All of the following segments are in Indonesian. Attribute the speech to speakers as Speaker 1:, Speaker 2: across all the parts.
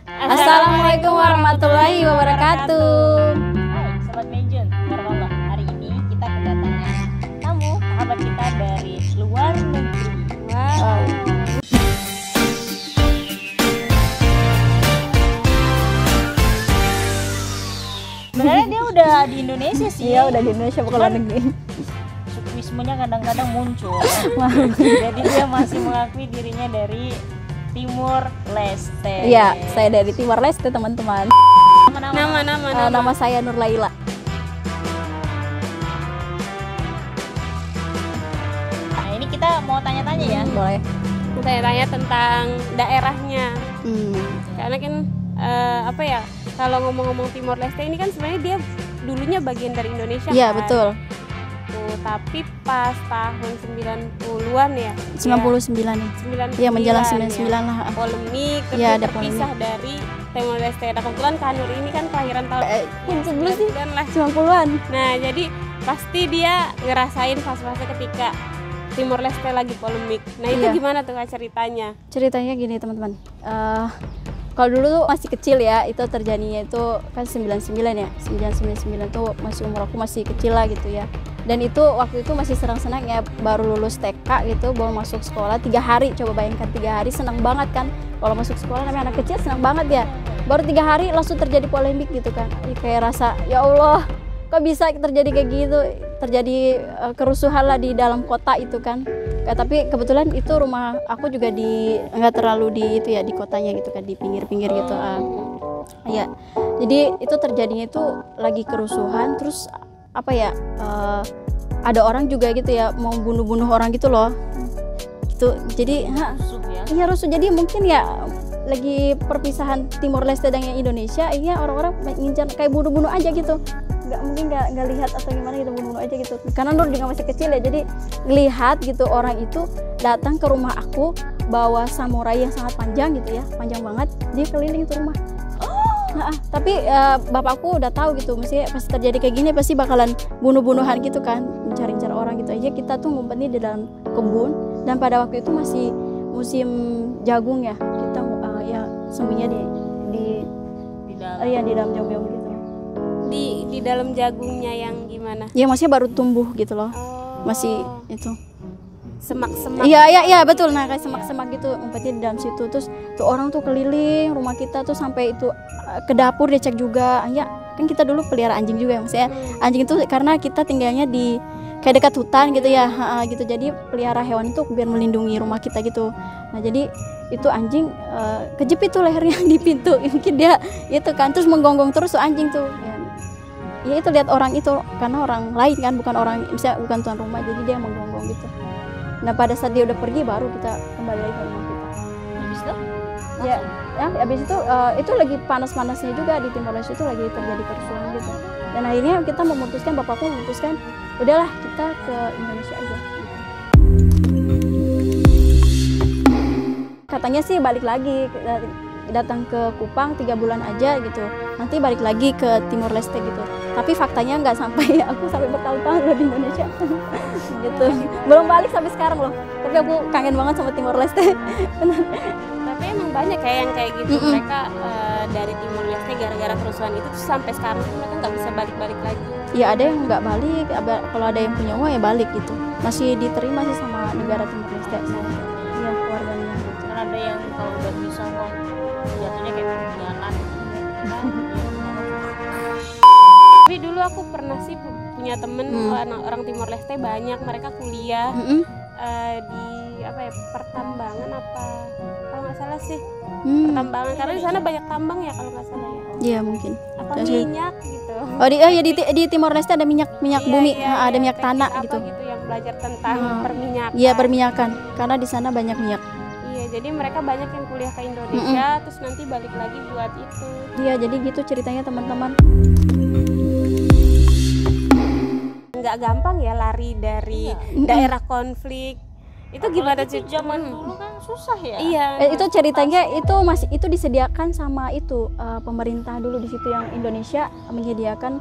Speaker 1: Assalamualaikum warahmatullahi wabarakatuh.
Speaker 2: Hai Sobat Mejun, Warwallah. Hari ini kita kedatangan tamu sahabat kita dari luar negeri. Wow. Sebenarnya dia udah di Indonesia sih.
Speaker 1: Iya, udah di Indonesia, bukan luar negeri.
Speaker 2: Sukwismenya kadang-kadang muncul. Jadi dia masih mengakui dirinya dari Timur Leste.
Speaker 1: Iya, saya dari Timur Leste, teman-teman. Nama saya Nur Laila.
Speaker 2: Nah, ini kita mau tanya-tanya ya.
Speaker 1: Boleh.
Speaker 3: Tanya-tanya tentang daerahnya. Karena kan kalau ngomong-ngomong Timor Leste ini kan sebenarnya dia dulunya bagian dari Indonesia.
Speaker 1: Iya,
Speaker 3: kan?
Speaker 1: betul.
Speaker 3: Tuh, tapi pas tahun 90-an ya.
Speaker 1: 99 nih.
Speaker 3: 99.
Speaker 1: Iya, menjelang
Speaker 3: ya.
Speaker 1: 99 lah.
Speaker 3: Polemik, terus
Speaker 1: Iya,
Speaker 3: dia
Speaker 1: ada
Speaker 3: terpisah dari Timor Leste. Nah, kebetulan Kak Nur ini kan kelahiran tahun
Speaker 1: Sebelum sih
Speaker 3: 90-an lah.
Speaker 1: 90-an.
Speaker 3: Nah, jadi pasti dia ngerasain fase-fase ketika Timor Leste lagi polemik. Nah, itu
Speaker 1: Iya.
Speaker 3: gimana tuh Kak ceritanya?
Speaker 1: Ceritanya gini, teman-teman. Kalau dulu tuh masih kecil ya, itu terjadinya itu kan 99 ya. 999 tuh masih umur aku masih kecil lah gitu ya. Dan itu waktu itu masih senang-senang ya, baru lulus TK gitu, baru masuk sekolah 3 hari. Coba bayangkan 3 hari, senang banget kan. Kalau masuk sekolah namanya anak kecil senang banget ya. Baru 3 hari langsung terjadi polemik gitu kan. Kayak rasa ya Allah, kok bisa terjadi kayak gitu, terjadi kerusuhan lah di dalam kota itu kan. Tapi kebetulan itu rumah aku juga nggak terlalu di itu ya, di kotanya gitu kan, di pinggir-pinggir gitu. Ya, jadi itu terjadinya itu lagi kerusuhan, terus apa ya, ada orang juga gitu ya mau bunuh-bunuh orang gitu loh. Gitu. Jadi
Speaker 2: Rusuh ya.
Speaker 1: iya rusuh. Jadi mungkin ya lagi perpisahan Timor Leste dan Indonesia, iya orang-orang ngincar kayak bunuh-bunuh aja gitu. Nggak lihat atau gimana gitu, bunuh aja gitu. Karena Nur juga masih kecil ya, jadi lihat gitu orang itu datang ke rumah aku bawa samurai yang sangat panjang gitu ya, panjang banget, dia keliling itu rumah. Nah, tapi bapakku udah tahu gitu, mesti pasti terjadi kayak gini pasti bakalan bunuh-bunuhan gitu kan, mencari-cari orang gitu aja. Kita tuh ngumpetnya di dalam kebun, dan pada waktu itu masih musim jagung ya, kita ya sembunyinya di dalam jagung gitu.
Speaker 3: Di dalam jagungnya yang gimana?
Speaker 1: Ya maksudnya baru tumbuh gitu loh.
Speaker 3: Oh,
Speaker 1: Masih itu.
Speaker 3: semak-semak.
Speaker 1: Iya betul. Nah, kayak semak-semak gitu, ngumpetnya di dalam situ. Terus tuh orang tuh keliling rumah kita tuh sampai itu ke dapur dia cek juga. Ya, kan kita dulu pelihara anjing juga ya, maksudnya anjing itu karena kita tinggalnya di kayak dekat hutan gitu ya, gitu. Jadi pelihara hewan itu biar melindungi rumah kita gitu. Nah, jadi itu anjing kejepit tuh lehernya di pintu. Mungkin dia itu kan, terus menggonggong terus tuh anjing tuh. Ya itu lihat orang itu, karena orang lain kan, bukan orang, misalnya bukan tuan rumah, jadi dia menggonggong gitu. Nah, pada saat dia udah pergi baru kita kembali lagi ke rumah kita.
Speaker 2: Habis itu?
Speaker 1: Ya, habis itu lagi panas-panasnya juga di Timor Leste, itu lagi terjadi kerusuhan gitu. Dan akhirnya kita memutuskan, bapakku memutuskan, udahlah kita ke Indonesia aja. Katanya sih balik lagi, datang ke Kupang 3 bulan aja gitu, nanti balik lagi ke Timor Leste gitu. Tapi faktanya nggak sampai, aku sampai bertahun-tahun loh di Indonesia gitu, belum balik sampai sekarang loh. Tapi aku kangen banget sama Timor Leste.
Speaker 3: Tapi emang banyak kayak yang kayak gitu. Mereka dari Timor Leste gara-gara kerusuhan itu terus sampai sekarang mereka nggak bisa balik-balik lagi.
Speaker 1: Ya ada yang nggak balik, kalau ada yang punya uang ya balik gitu. Masih diterima sih sama negara Timor Leste. Iya, keluarganya.
Speaker 2: Kan ada yang kalau udah bisa kok jatuhnya kayak pengkhianat.
Speaker 3: Tapi dulu aku pernah sih punya temen orang Timor Leste banyak, mereka kuliah di pertambangan kalau nggak salah sih pertambangan, karena di sana banyak tambang ya kalau nggak salah ya.
Speaker 1: Iya mungkin.
Speaker 3: Minyak gitu.
Speaker 1: Oh di Timor Leste ada minyak bumi, ada minyak tanah gitu.
Speaker 3: Gitu yang belajar tentang perminyakan.
Speaker 1: Iya, perminyakan, karena di sana banyak minyak.
Speaker 3: Iya, jadi mereka banyak yang kuliah ke Indonesia terus nanti balik lagi buat itu.
Speaker 1: Iya, jadi gitu ceritanya teman-teman.
Speaker 3: Nggak gampang ya lari dari daerah konflik. Itu gimana sih?
Speaker 2: Zaman dulu kan susah ya.
Speaker 3: Iya.
Speaker 1: Itu ceritanya itu disediakan sama itu pemerintah dulu di situ, yang Indonesia menyediakan,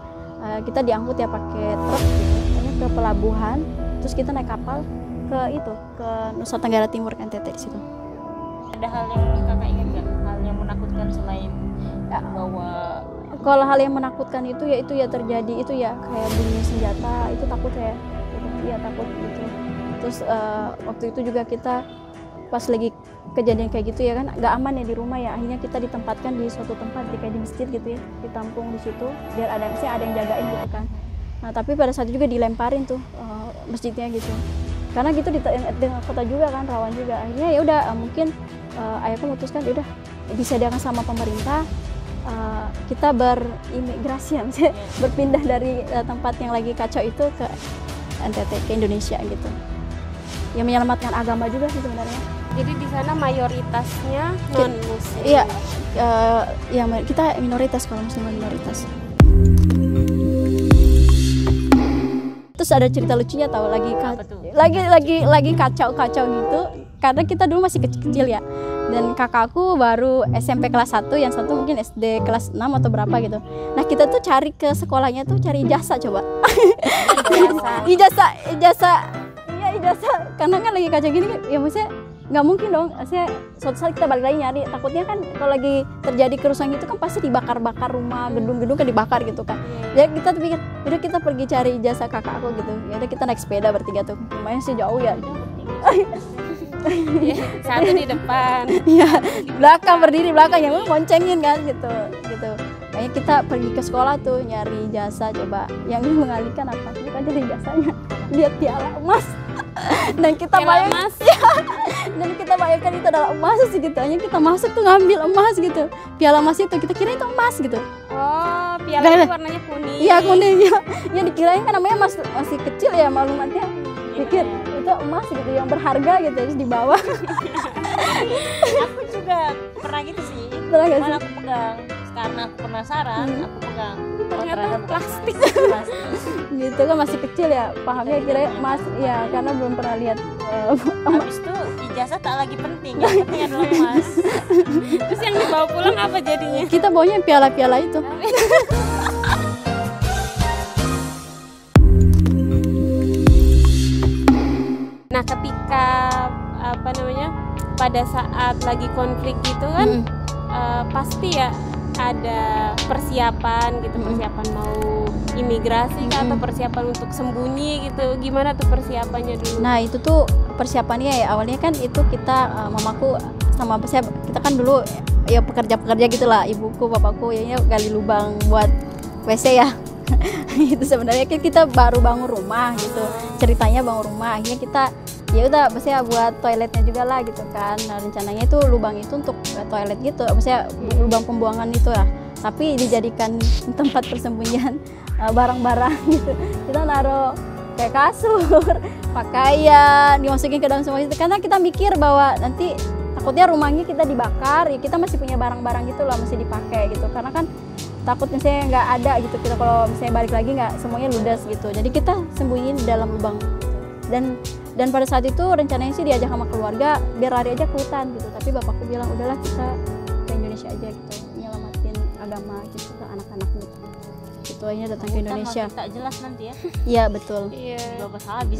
Speaker 1: kita diangkut ya pakai truk gitu, ke pelabuhan, terus kita naik kapal ke Nusa Tenggara Timur, NTT di situ.
Speaker 2: Ada hal yang kakak ingat nggak? Hal yang menakutkan selain bawa.
Speaker 1: Kalau hal yang menakutkan itu ya terjadi itu ya kayak bunyi senjata itu takut saya gitu. Iya takut gitu. Terus waktu itu juga kita pas lagi kejadian kayak gitu ya kan nggak aman ya di rumah ya, akhirnya kita ditempatkan di suatu tempat kayak di masjid gitu ya, ditampung di situ biar ada yang jagain gitu kan. Nah tapi pada saat itu juga dilemparin tuh masjidnya gitu, karena gitu di tengah kota juga kan rawan juga. Akhirnya ya udah mungkin ayahku memutuskan ya udah disediakan sama pemerintah kita berimigrasi ya, maksudnya berpindah dari tempat yang lagi kacau itu ke NTT, ke Indonesia gitu. Ya menyelamatkan agama juga sih sebenarnya.
Speaker 3: Jadi di sana mayoritasnya non muslim.
Speaker 1: Iya, ya kita minoritas, kalau muslim minoritas. Terus ada cerita lucunya tahu lagi kacau gitu. Karena kita dulu masih kecil ya. Dan kakakku baru SMP kelas 1, yang satu mungkin SD kelas 6 atau berapa gitu. Nah kita tuh cari ke sekolahnya tuh cari ijazah coba. ijazah karena kan lagi kacau gini ya, maksudnya nggak mungkin dong, maksudnya suatu saat kita balik lagi nyari, takutnya kan kalau lagi terjadi kerusuhan itu kan pasti dibakar-bakar rumah, gedung-gedung kan dibakar gitu kan. Jadi kita tuh pikir udah kita pergi cari ijazah kakak aku gitu, ya udah kita naik sepeda bertiga tuh, lumayan sih jauh ya.
Speaker 3: Satu di depan,
Speaker 1: ya berdiri belakang yang ngoncengin kan gitu. Kayaknya kita pergi ke sekolah tuh nyari jasa, coba yang mengalihkan apa sih kan dari jasanya, lihat piala emas. Dan kita bayangkan itu adalah emas sih gitu. Hanya kita masuk tuh ngambil emas gitu, piala emas itu kita kira itu emas gitu.
Speaker 3: Oh, piala itu warnanya kuning.
Speaker 1: Iya kuning ya. Ya dikirain kan namanya masih kecil ya maklumatnya, pikir itu emas gitu yang berharga gitu, terus dibawa.
Speaker 2: Aku juga pernah gitu sih. Malah aku pegang karena aku penasaran, aku pegang.
Speaker 3: Ternyata plastik.
Speaker 1: Gitu kan masih kecil ya, pahamnya kira emas ya karena belum pernah lihat.
Speaker 2: Habis itu ijazah tak lagi penting, yang penting adalah emas.
Speaker 3: Terus yang dibawa pulang apa jadinya?
Speaker 1: Kita bawanya piala-piala itu.
Speaker 3: Nah ketika pada saat lagi konflik gitu kan pasti ya ada persiapan gitu, persiapan mau imigrasi atau persiapan untuk sembunyi gitu. Gimana tuh persiapannya dulu?
Speaker 1: Nah itu tuh persiapannya ya awalnya kan itu kita mamaku sama saya, kita kan dulu ya pekerja gitulah, ibuku bapakku ya gali lubang buat WC ya. Itu sebenarnya kita baru bangun rumah gitu, ceritanya bangun rumah, akhirnya kita ya udah maksudnya buat toiletnya juga lah gitu kan. Nah rencananya itu lubang itu untuk toilet gitu, maksudnya lubang pembuangan itu lah, tapi dijadikan tempat persembunyian barang-barang gitu. Kita naruh kayak kasur, pakaian, dimasukin ke dalam semua itu karena kita mikir bahwa nanti takutnya rumahnya kita dibakar ya, kita masih punya barang-barang gitu lah masih dipakai gitu, karena kan takut misalnya nggak ada gitu, kita kalau misalnya balik lagi nggak semuanya ludas gitu, jadi kita sembunyiin di dalam lubang. Dan pada saat itu rencananya sih diajak sama keluarga biar lari aja ke hutan gitu, tapi bapakku bilang udahlah kita ke Indonesia aja gitu, nyelamatin agama gitu ke anak-anak gitu, akhirnya datang ke Indonesia.
Speaker 2: Tak jelas nanti ya.
Speaker 1: Iya betul.
Speaker 3: Iya.
Speaker 2: Babas habis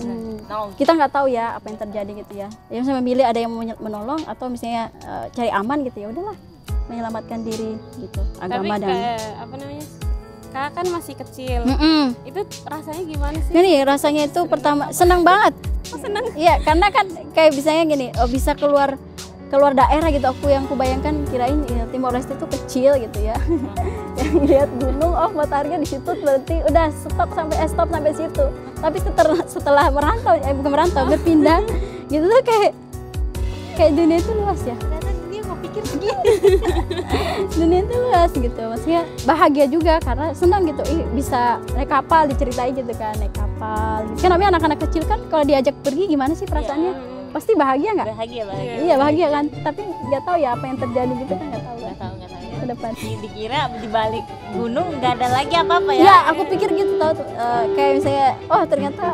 Speaker 1: Kita nggak tahu ya apa yang terjadi gitu ya. Ya misalnya memilih ada yang mau menolong atau misalnya cari aman gitu, ya udahlah menyelamatkan diri gitu, agama.
Speaker 3: Tapi kakak kan masih kecil. Itu rasanya gimana sih?
Speaker 1: Ini rasanya itu pertama senang banget. Senang. Iya, karena kan kayak misalnya gini, bisa keluar daerah gitu. Yang kubayangkan kirain ya, Timor Leste itu kecil gitu ya. Yang lihat gunung, mataharinya di situ berarti udah stop sampai situ. Tapi setelah merantau, bukan merantau, berpindah gitu tuh kayak dunia itu luas ya. Pikir begini. Dunia itu luas gitu, maksudnya bahagia juga karena senang gitu, bisa naik kapal, diceritain gitu kan, naik kapal gitu. Kan namanya anak-anak kecil kan kalau diajak pergi gimana sih perasaannya? Pasti bahagia nggak?
Speaker 2: Bahagia.
Speaker 1: Iya bahagia kan, tapi nggak tahu ya apa yang terjadi gitu kan, nggak tahu ya. Ke depan.
Speaker 2: Dikira di balik gunung nggak ada lagi apa-apa ya?
Speaker 1: Ya aku pikir gitu tahu tuh, kayak misalnya ternyata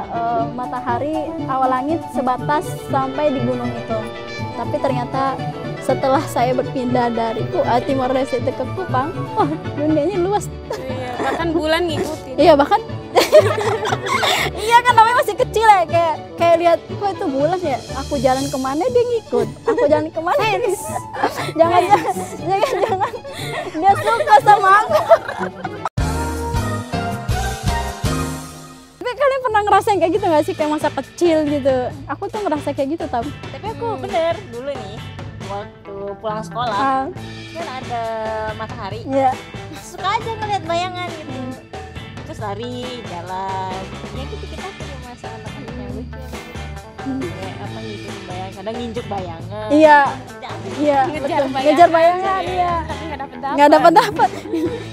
Speaker 1: matahari awal langit sebatas sampai di gunung itu, tapi ternyata setelah saya berpindah dari Timor Leste ke Kupang, dunianya luas.
Speaker 3: Iya, bahkan bulan ngikutin.
Speaker 1: Iya bahkan. Iya kan namanya masih kecil ya, kayak lihat kok itu bulan ya. Aku jalan kemana dia ngikut. Aku jalan kemana. Jangan. Dia suka sama aku. Tapi kalian pernah ngerasain kayak gitu nggak sih, kayak masa kecil gitu? Aku tuh ngerasa kayak gitu tau.
Speaker 2: Tapi aku bener dulu nih waktu pulang sekolah kan ada matahari.
Speaker 1: Iya.
Speaker 2: Suka aja ngeliat bayangan gitu. Terus lari, jalan. Ya gitu kita punya masa anak-anak yang lucu. Kayak apa nginjuk bayangan, kadang nginjuk bayangan.
Speaker 1: Iya.
Speaker 2: Jangan.
Speaker 1: Iya,
Speaker 3: Ngejar
Speaker 1: betul.
Speaker 3: bayangan.
Speaker 1: Ngejar bayangan, iya.
Speaker 3: Tapi
Speaker 1: Nggak dapat.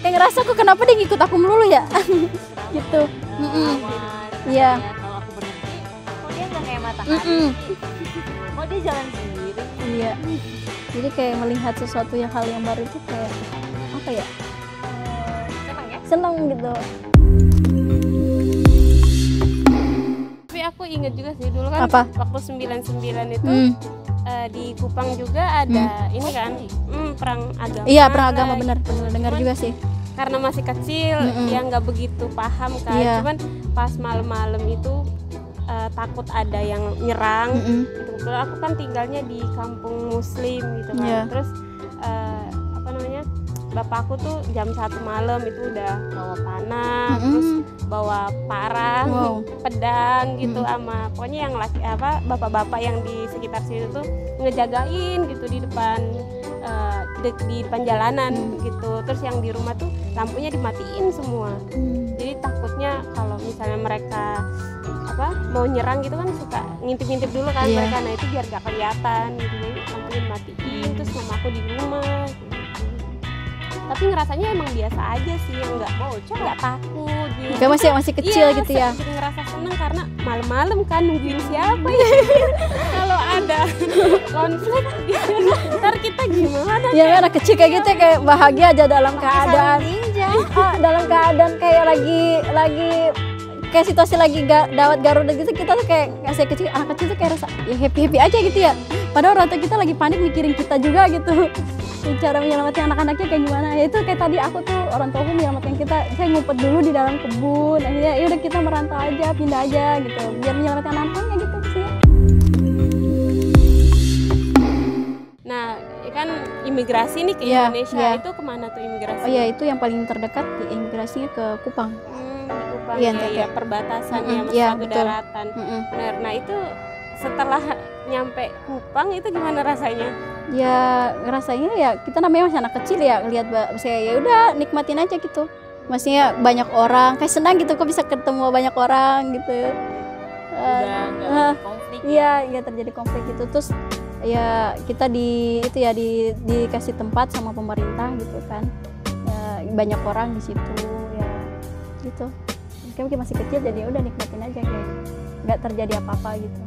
Speaker 1: Kayak ngerasa aku kenapa dia ngikut aku melulu ya? Gitu. Iya.
Speaker 2: Kalau aku berhenti, kok dia nggak kayak matahari? Kok dia jalan sendiri?
Speaker 1: Iya. Jadi kayak melihat sesuatu yang hal yang baru itu kayak apa ya?
Speaker 2: Senang ya?
Speaker 1: Seneng gitu.
Speaker 3: Tapi aku inget juga sih dulu kan
Speaker 1: Apa?
Speaker 3: waktu 99 itu di Kupang juga ada ini kan perang agama.
Speaker 1: Iya, perang agama
Speaker 3: lah.
Speaker 1: benar dengar juga sih.
Speaker 3: Karena masih kecil ya nggak begitu paham kan.
Speaker 1: Iya.
Speaker 3: Cuman pas malam-malam itu takut ada yang nyerang. Gitu. Kebetulan aku kan tinggalnya di kampung muslim gitu kan.
Speaker 1: Iya.
Speaker 3: Terus apa namanya? Bapakku tuh jam 1 malam itu udah bawa panah, terus bawa parang, pedang gitu sama pokoknya yang laki apa bapak-bapak yang di sekitar situ tuh ngejagain gitu di depan di depan jalanan gitu. Terus yang di rumah tuh lampunya dimatiin semua. Jadi takutnya kalau misalnya mereka apa mau nyerang gitu kan suka ngintip-ngintip dulu kan mereka, nah itu biar gak kelihatan gitu. Jadi lampunya dimatiin, terus mamaku di rumah gitu. Tapi ngerasanya emang biasa aja sih, nggak bocor, nggak takut gitu.
Speaker 1: Kayak masih kecil gitu ya.
Speaker 3: Jadi ngerasa seneng karena malam-malam kan nungguin siapa ya. Kalau ada konflik gitu, ntar kita gimana?
Speaker 1: Ya anak kecil kayak gitu kayak bahagia aja dalam keadaan dalam keadaan kayak lagi kayak situasi lagi dawat Garuda gitu, kita tuh kayak saya kecil, anak kecil tuh kayak rasa ya happy aja gitu ya. Padahal orang tua kita lagi panik mikirin kita juga gitu. Cara menyelamatkan anak-anaknya kayak gimana ya, itu kayak tadi aku tuh orang tuaku menyelamatkan kita, saya ngumpet dulu di dalam kebun, akhirnya ya udah kita merantau aja, pindah aja gitu biar menyelamatkan anak-anaknya gitu sih.
Speaker 2: Nah, kan imigrasi nih ke Indonesia itu kemana tuh imigrasi?
Speaker 1: Oh iya, itu yang paling terdekat di imigrasinya ke Kupang.
Speaker 2: Di Kupang
Speaker 1: Iya,
Speaker 2: perbatasan ya sama
Speaker 1: iya,
Speaker 2: satu daratan. Benar. Nah itu setelah nyampe Kupang itu gimana rasanya?
Speaker 1: Ya rasanya ya kita namanya masih anak kecil ya, lihat saya ya udah nikmatin aja gitu. Maksudnya banyak orang, kayak senang gitu kok bisa ketemu banyak orang gitu.
Speaker 2: Udah nggak konflik.
Speaker 1: Iya terjadi konflik gitu. Terus ya kita dikasih tempat sama pemerintah gitu kan. Ya, banyak orang di situ ya gitu. Mungkin masih kecil jadi udah nikmatin aja kayak nggak terjadi apa-apa gitu.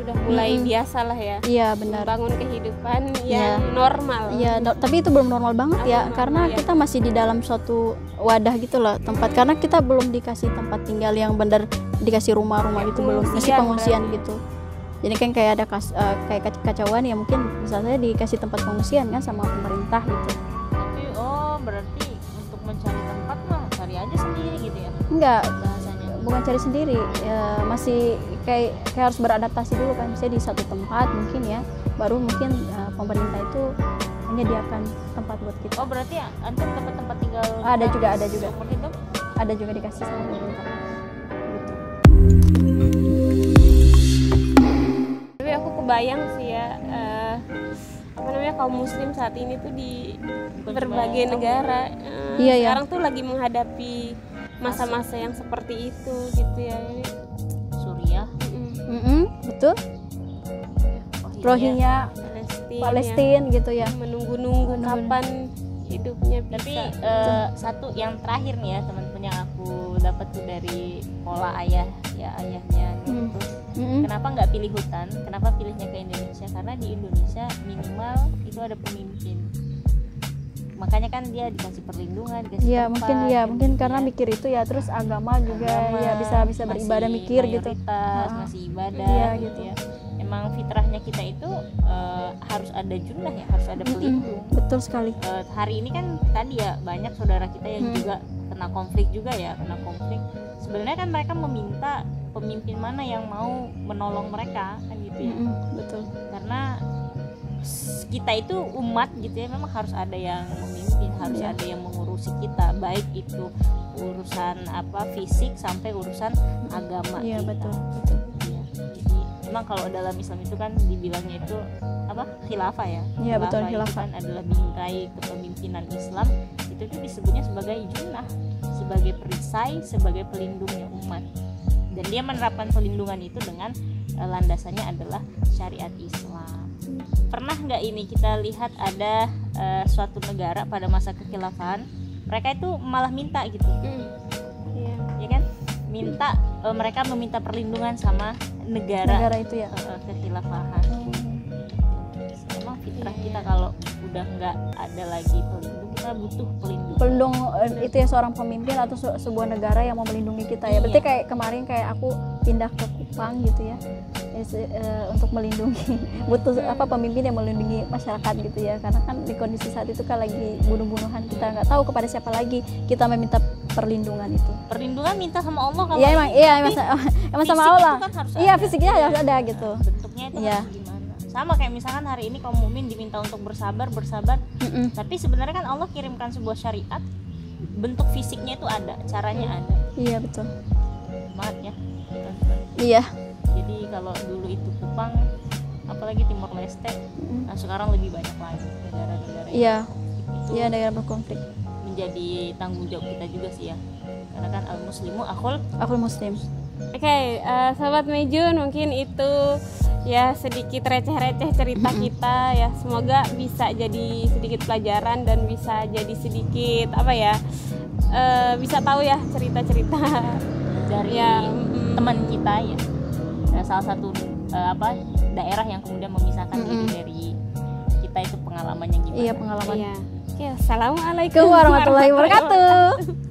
Speaker 3: Udah mulai biasa lah ya.
Speaker 1: Iya benar.
Speaker 3: Bangun kehidupan yang normal.
Speaker 1: Iya, tapi itu belum normal banget ya, karena kita masih di dalam suatu wadah gitu loh, tempat, karena kita belum dikasih tempat tinggal yang benar, dikasih rumah-rumah gitu belum, masih pengungsian gitu. Jadi kan kayak ada kayak kacauan ya, mungkin misalnya dikasih tempat pengungsian kan sama pemerintah gitu.
Speaker 2: Tapi berarti untuk mencari tempat mah cari aja sendiri gitu ya?
Speaker 1: Enggak.
Speaker 2: Bahasanya.
Speaker 1: Bukan cari sendiri, ya, masih kayak harus beradaptasi dulu kan, misalnya di satu tempat mungkin ya, baru mungkin pemerintah itu menyediakan tempat buat kita.
Speaker 2: Oh berarti antum tempat tinggal?
Speaker 1: Ada juga.
Speaker 2: Itu?
Speaker 1: Ada juga dikasih sama pemerintah. Gitu.
Speaker 3: Tapi aku kebayang sih ya, apa namanya kaum muslim saat ini tuh di berbagai negara.
Speaker 1: Iya.
Speaker 3: Sekarang tuh lagi menghadapi masa-masa yang seperti itu gitu ya.
Speaker 2: Suriah.
Speaker 1: Betul. Rohingya, Palestina gitu ya.
Speaker 2: Menunggu kapan hidupnya bisa. Tapi satu yang terakhir nih ya teman-teman yang aku dapat tuh dari pola ayahnya gitu. Kenapa nggak pilih hutan? Kenapa pilihnya ke Indonesia? Karena di Indonesia minimal itu ada pemimpin. Makanya kan dia dikasih perlindungan, dikasih tempat.
Speaker 1: Mungkin karena mikir itu ya, terus agama juga ya bisa beribadah, mikir gitu.
Speaker 2: Masih ibadah
Speaker 1: gitu
Speaker 2: ya. Emang fitrahnya kita itu harus ada junnah ya, harus ada pelindung.
Speaker 1: Betul sekali.
Speaker 2: Hari ini kan tadi ya banyak saudara kita yang juga kena konflik Sebenarnya kan mereka meminta pemimpin mana yang mau menolong mereka kan gitu ya.
Speaker 1: Betul.
Speaker 2: Karena kita itu umat gitu ya, memang harus ada yang memimpin, harus ada yang mengurusi kita, baik itu urusan fisik sampai urusan agama kita.
Speaker 1: Betul.
Speaker 2: Ya, jadi memang kalau dalam Islam itu kan dibilangnya itu khilafah ya.
Speaker 1: Iya betul,
Speaker 2: itu
Speaker 1: khilafah
Speaker 2: kan adalah bingkai kepemimpinan Islam. Itu tuh disebutnya sebagai junnah, sebagai perisai, sebagai pelindungnya umat. Dan dia menerapkan pelindungan itu dengan landasannya adalah syariat Islam. Pernah nggak ini kita lihat ada suatu negara pada masa kekhilafahan, mereka itu malah minta gitu, ya kan? Mereka meminta perlindungan sama negara
Speaker 1: itu ya,
Speaker 2: kekhilafahan. Memang fitrah kita kalau udah nggak ada lagi pelindung, kita butuh pelindung
Speaker 1: itu ya, seorang pemimpin atau sebuah negara yang mau melindungi kita ya. Berarti kayak kemarin aku pindah ke Kupang gitu ya, untuk melindungi butuh pemimpin yang melindungi masyarakat gitu ya, karena kan di kondisi saat itu kan lagi bunuh-bunuhan, kita nggak tahu kepada siapa lagi kita meminta perlindungan itu.
Speaker 2: Perlindungan minta sama Allah kalau
Speaker 1: emang sama Allah
Speaker 2: kan
Speaker 1: fisiknya harus ada gitu,
Speaker 2: bentuknya itu harus gimana. Sama kayak misalkan hari ini kaum mukmin diminta untuk bersabar, tapi sebenarnya kan Allah kirimkan sebuah syariat, bentuk fisiknya itu ada, caranya ada.
Speaker 1: Iya betul.
Speaker 2: Maaf ya.
Speaker 1: Iya.
Speaker 2: Jadi kalau dulu itu Kupang, apalagi Timor Leste, nah sekarang lebih banyak lagi negara-negara.
Speaker 1: Iya. Iya, negara berkonflik.
Speaker 2: Menjadi tanggung jawab kita juga sih ya. Karena kan al-muslimu akhul
Speaker 1: muslim.
Speaker 3: Oke, Sobat Mejun, mungkin itu ya sedikit receh-receh cerita kita ya. Semoga bisa jadi sedikit pelajaran dan bisa jadi sedikit bisa tahu ya cerita-cerita
Speaker 2: dari teman kita ya. Salah satu daerah yang kemudian memisahkan diri dari kita, itu pengalamannya gimana?
Speaker 1: Iya, pengalaman.
Speaker 3: Oke, assalamualaikum
Speaker 1: warahmatullahi wabarakatuh.